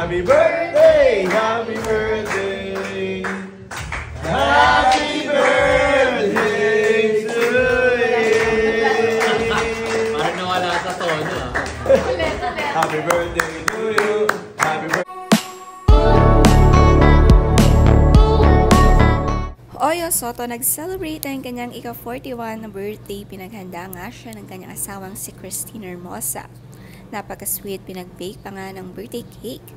Happy birthday! Happy birthday! Happy birthday to you! Parang nawala sa tono. Happy birthday to you! Happy birthday! Oyo Soto nag-celebrate ang kanyang ika-41 na birthday. Pinaghanda nga siya ng kanyang asawang si Christine Hermosa. Napaka-sweet, pinag-bake pa nga ng birthday cake.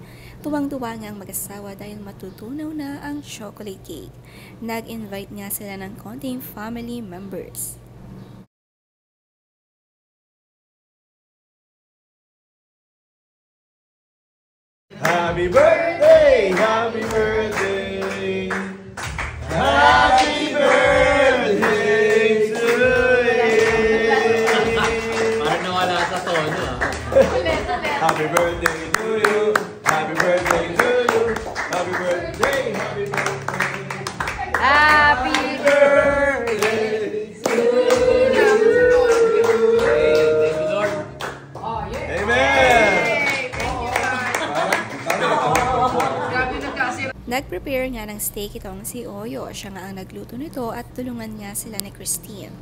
Tuwang-tuwa nga ang mag-asawa dahil matutunaw na ang chocolate cake. Nag-invite nga sila ng konting family members. Happy birthday! Happy birthday! Happy birthday to you! Parang nawala sa tono. Happy birthday to you! Happy birthday to you! Happy birthday! Happy birthday! Happy birthday to you! Thank you, Lord. Amen! Nag-prepare nga ng steak itong si Oyo. Siya nga ang nagluto nito at tulungan niya sila ni Christine.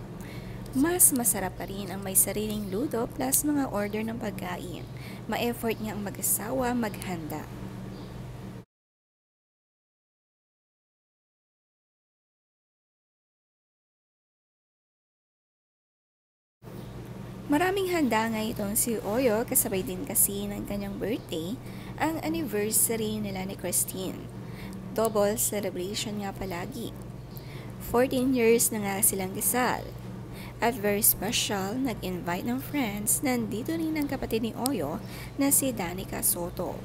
Mas masarap pa rin ang may sariling luto plus mga order ng pagkain. Ma-effort niya ang mag-asawa maghanda. Maraming handa nga itong si Oyo, kasabay din kasi ng kanyang birthday, ang anniversary nila ni Christine. Double celebration nga palagi. 14 years na nga silang kasal. At very special, nag-invite ng friends, nandito rin ang kapatid ni Oyo na si Danica Soto.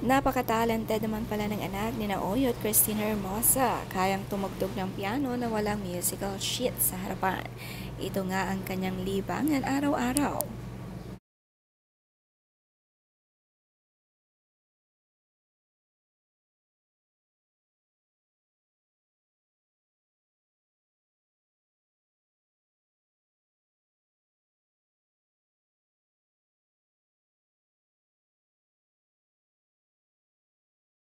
Napaka-talented naman pala ng anak ni Oyo at Christine Hermosa. Kayang tumugtog ng piano na walang musical sheet sa harapan. Ito nga ang kanyang libangan araw-araw.